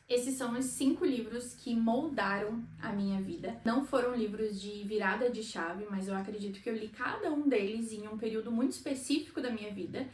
Esses são os 5 livros que moldaram a minha vida. Não foram livros de virada de chave, mas eu acredito que eu li cada um deles em um período muito específico da minha vida,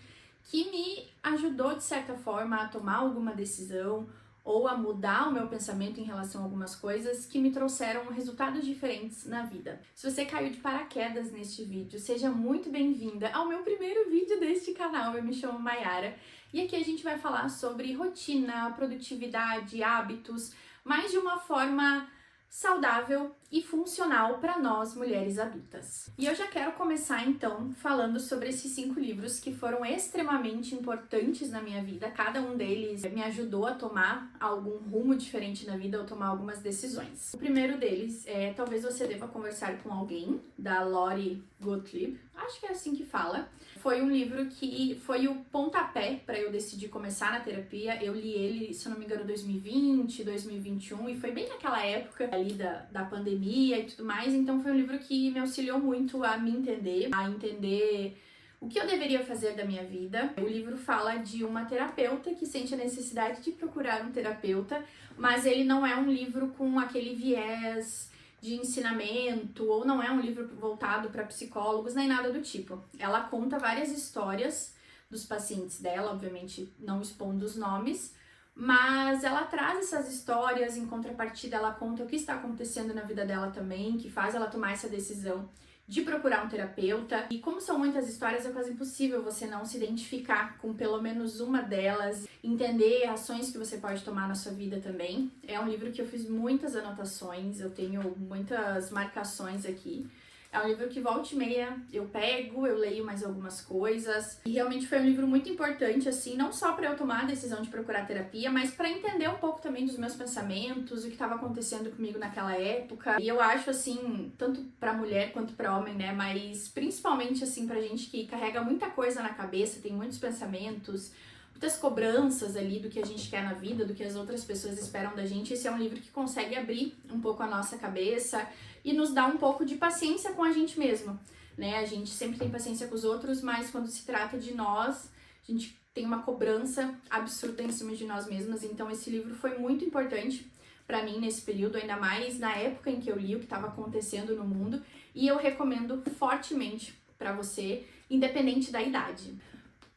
que me ajudou, de certa forma, a tomar alguma decisão ou a mudar o meu pensamento em relação a algumas coisas que me trouxeram resultados diferentes na vida. Se você caiu de paraquedas neste vídeo, seja muito bem-vinda ao meu primeiro vídeo deste canal. Eu me chamo Mayara e aqui a gente vai falar sobre rotina, produtividade, hábitos, mas de uma forma saudável e funcional para nós mulheres adultas. E eu já quero começar então falando sobre esses 5 livros que foram extremamente importantes na minha vida. Cada um deles me ajudou a tomar algum rumo diferente na vida ou tomar algumas decisões. O primeiro deles é Talvez Você Deva Conversar com Alguém, da Lori Gottlieb. Acho que é assim que fala. Foi um livro que foi o pontapé para eu decidir começar na terapia. Eu li ele, se eu não me engano, 2020, 2021, e foi bem naquela época ali da pandemia e tudo mais. Então foi um livro que me auxiliou muito a me entender, a entender o que eu deveria fazer da minha vida. O livro fala de uma terapeuta que sente a necessidade de procurar um terapeuta, mas ele não é um livro com aquele viés de ensinamento, ou não é um livro voltado para psicólogos, nem nada do tipo. Ela conta várias histórias dos pacientes dela, obviamente não expondo os nomes, mas ela traz essas histórias, em contrapartida ela conta o que está acontecendo na vida dela também, que faz ela tomar essa decisão de procurar um terapeuta. E como são muitas histórias, é quase impossível você não se identificar com pelo menos uma delas, entender ações que você pode tomar na sua vida também. É um livro que eu fiz muitas anotações, eu tenho muitas marcações aqui. É um livro que volta e meia eu pego, eu leio mais algumas coisas. E realmente foi um livro muito importante, assim, não só para eu tomar a decisão de procurar terapia, mas para entender um pouco também dos meus pensamentos, o que estava acontecendo comigo naquela época. E eu acho, assim, tanto para mulher quanto para homem, né, mas principalmente, assim, pra gente que carrega muita coisa na cabeça, tem muitos pensamentos, muitas cobranças ali do que a gente quer na vida, do que as outras pessoas esperam da gente. Esse é um livro que consegue abrir um pouco a nossa cabeça e nos dá um pouco de paciência com a gente mesmo, né? A gente sempre tem paciência com os outros, mas quando se trata de nós, a gente tem uma cobrança absurda em cima de nós mesmas. Então esse livro foi muito importante para mim nesse período, ainda mais na época em que eu li o que estava acontecendo no mundo, e eu recomendo fortemente para você, independente da idade.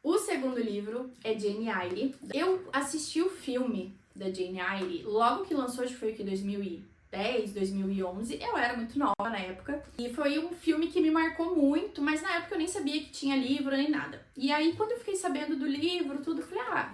O segundo livro é Jane Eyre. Eu assisti o filme da Jane Eyre logo que lançou, acho que foi em 2010, 2011. Eu era muito nova na época. E foi um filme que me marcou muito, mas na época eu nem sabia que tinha livro nem nada. E aí, quando eu fiquei sabendo do livro, tudo, eu falei,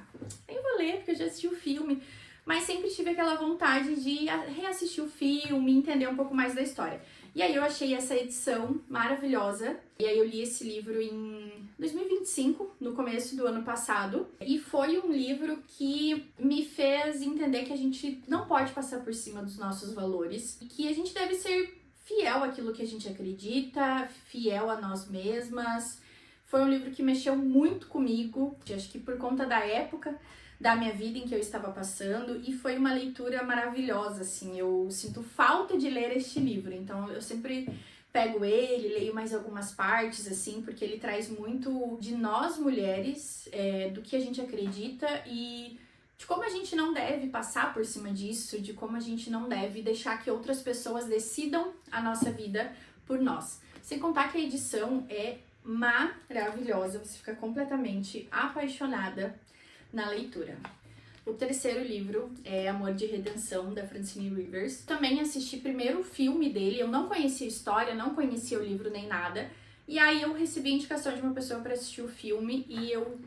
nem vou ler, porque eu já assisti o filme. Mas sempre tive aquela vontade de reassistir o filme, entender um pouco mais da história. E aí eu achei essa edição maravilhosa. E aí eu li esse livro em 2025, no começo do ano passado. E foi um livro que me fez entender que a gente não pode passar por cima dos nossos valores. E que a gente deve ser fiel àquilo que a gente acredita, fiel a nós mesmas. Foi um livro que mexeu muito comigo. Acho que por conta da época da minha vida em que eu estava passando, e foi uma leitura maravilhosa, assim, eu sinto falta de ler este livro, então eu sempre pego ele, leio mais algumas partes, assim, porque ele traz muito de nós mulheres, do que a gente acredita e de como a gente não deve passar por cima disso, de como a gente não deve deixar que outras pessoas decidam a nossa vida por nós. Sem contar que a edição é maravilhosa, você fica completamente apaixonada na leitura. O terceiro livro é Amor de Redenção, da Francine Rivers. Também assisti primeiro o filme dele, eu não conhecia a história, não conhecia o livro nem nada. E aí eu recebi a indicação de uma pessoa para assistir o filme e eu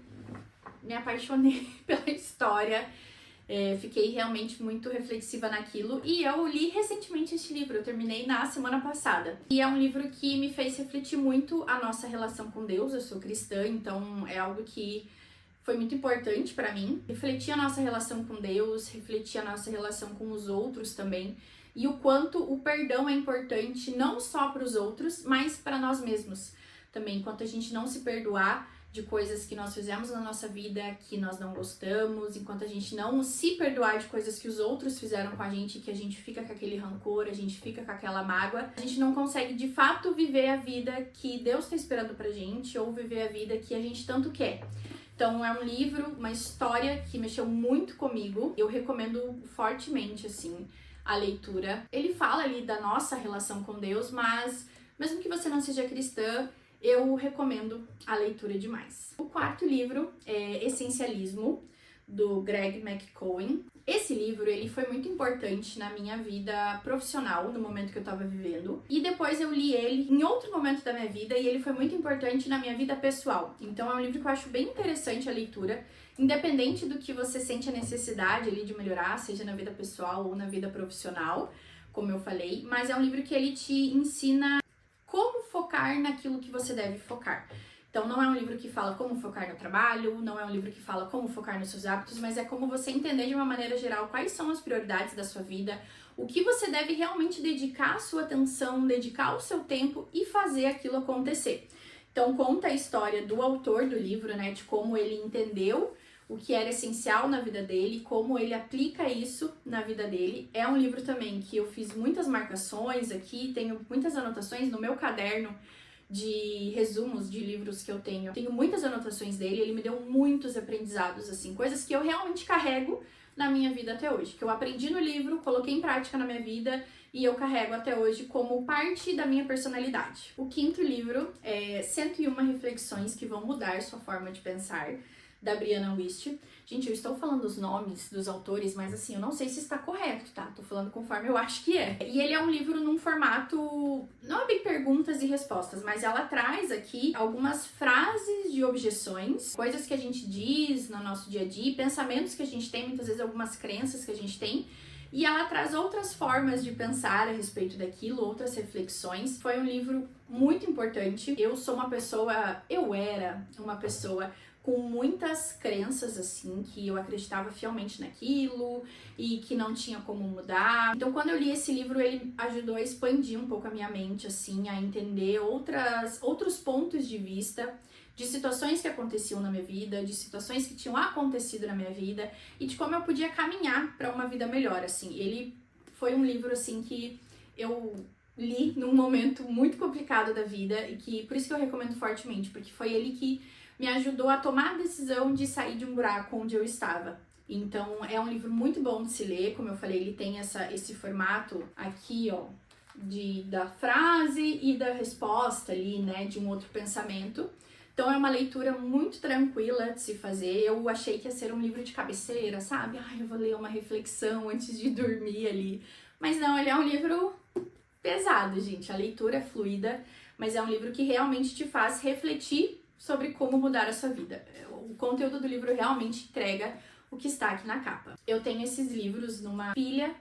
me apaixonei pela história. Fiquei realmente muito reflexiva naquilo. E eu li recentemente este livro, eu terminei na semana passada. E é um livro que me fez refletir muito a nossa relação com Deus. Eu sou cristã, então é algo que foi muito importante para mim. Refletir a nossa relação com Deus, refletir a nossa relação com os outros também. E o quanto o perdão é importante não só para os outros, mas para nós mesmos também. Enquanto a gente não se perdoar de coisas que nós fizemos na nossa vida que nós não gostamos, enquanto a gente não se perdoar de coisas que os outros fizeram com a gente, que a gente fica com aquele rancor, a gente fica com aquela mágoa, a gente não consegue de fato viver a vida que Deus está esperando pra gente, ou viver a vida que a gente tanto quer. Então é um livro, uma história que mexeu muito comigo. Eu recomendo fortemente, assim, a leitura. Ele fala ali da nossa relação com Deus, mas mesmo que você não seja cristã, eu recomendo a leitura demais. O quarto livro é Essencialismo, do Greg McKeown. Esse livro, ele foi muito importante na minha vida profissional, no momento que eu tava vivendo. E depois eu li ele em outro momento da minha vida e ele foi muito importante na minha vida pessoal. Então é um livro que eu acho bem interessante a leitura, independente do que você sente a necessidade ali de melhorar, seja na vida pessoal ou na vida profissional, como eu falei. Mas é um livro que ele te ensina como focar naquilo que você deve focar. Então não é um livro que fala como focar no trabalho, não é um livro que fala como focar nos seus hábitos, mas é como você entender de uma maneira geral quais são as prioridades da sua vida, o que você deve realmente dedicar a sua atenção, dedicar o seu tempo e fazer aquilo acontecer. Então conta a história do autor do livro, né, de como ele entendeu o que era essencial na vida dele, como ele aplica isso na vida dele. É um livro também que eu fiz muitas marcações aqui, tenho muitas anotações no meu caderno de resumos de livros que eu tenho. Tenho muitas anotações dele, ele me deu muitos aprendizados, assim, coisas que eu realmente carrego na minha vida até hoje, que eu aprendi no livro, coloquei em prática na minha vida e eu carrego até hoje como parte da minha personalidade. O quinto livro é 101 Reflexões que Vão Mudar Sua Forma de Pensar, da Brianna Wiest. Gente, eu estou falando os nomes dos autores, mas assim, eu não sei se está correto, tá? Tô falando conforme eu acho que é. E ele é um livro num formato, não é bem perguntas e respostas, mas ela traz aqui algumas frases de objeções, coisas que a gente diz no nosso dia a dia, pensamentos que a gente tem, muitas vezes algumas crenças que a gente tem, e ela traz outras formas de pensar a respeito daquilo, outras reflexões. Foi um livro muito importante. Eu era uma pessoa com muitas crenças, assim, que eu acreditava fielmente naquilo e que não tinha como mudar. Então, quando eu li esse livro, ele ajudou a expandir um pouco a minha mente, assim, a entender outros pontos de vista de situações que aconteciam na minha vida, de situações que tinham acontecido na minha vida e de como eu podia caminhar para uma vida melhor, assim. Ele foi um livro, assim, que eu li num momento muito complicado da vida e que, por isso que eu recomendo fortemente, porque foi ele que me ajudou a tomar a decisão de sair de um buraco onde eu estava. Então, é um livro muito bom de se ler, como eu falei, ele tem esse formato aqui, ó, da frase e da resposta ali, né, de um outro pensamento. Então, é uma leitura muito tranquila de se fazer. Eu achei que ia ser um livro de cabeceira, sabe? Ai, eu vou ler uma reflexão antes de dormir ali. Mas não, ele é um livro pesado, gente. A leitura é fluida, mas é um livro que realmente te faz refletir sobre como mudar a sua vida. O conteúdo do livro realmente entrega o que está aqui na capa. Eu tenho esses livros numa pilha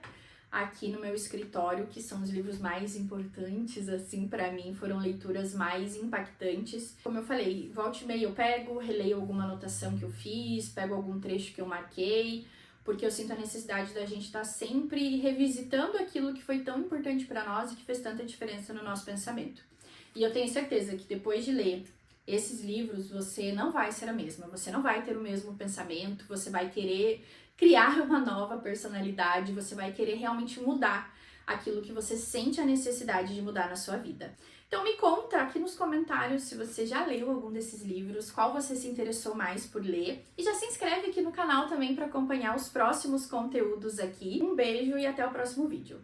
aqui no meu escritório, que são os livros mais importantes, assim, pra mim, foram leituras mais impactantes. Como eu falei, volta e meia eu pego, releio alguma anotação que eu fiz, pego algum trecho que eu marquei, porque eu sinto a necessidade da gente estar sempre revisitando aquilo que foi tão importante pra nós e que fez tanta diferença no nosso pensamento. E eu tenho certeza que depois de ler esses livros, você não vai ser a mesma, você não vai ter o mesmo pensamento, você vai querer criar uma nova personalidade, você vai querer realmente mudar aquilo que você sente a necessidade de mudar na sua vida. Então me conta aqui nos comentários se você já leu algum desses livros, qual você se interessou mais por ler, e já se inscreve aqui no canal também para acompanhar os próximos conteúdos aqui. Um beijo e até o próximo vídeo.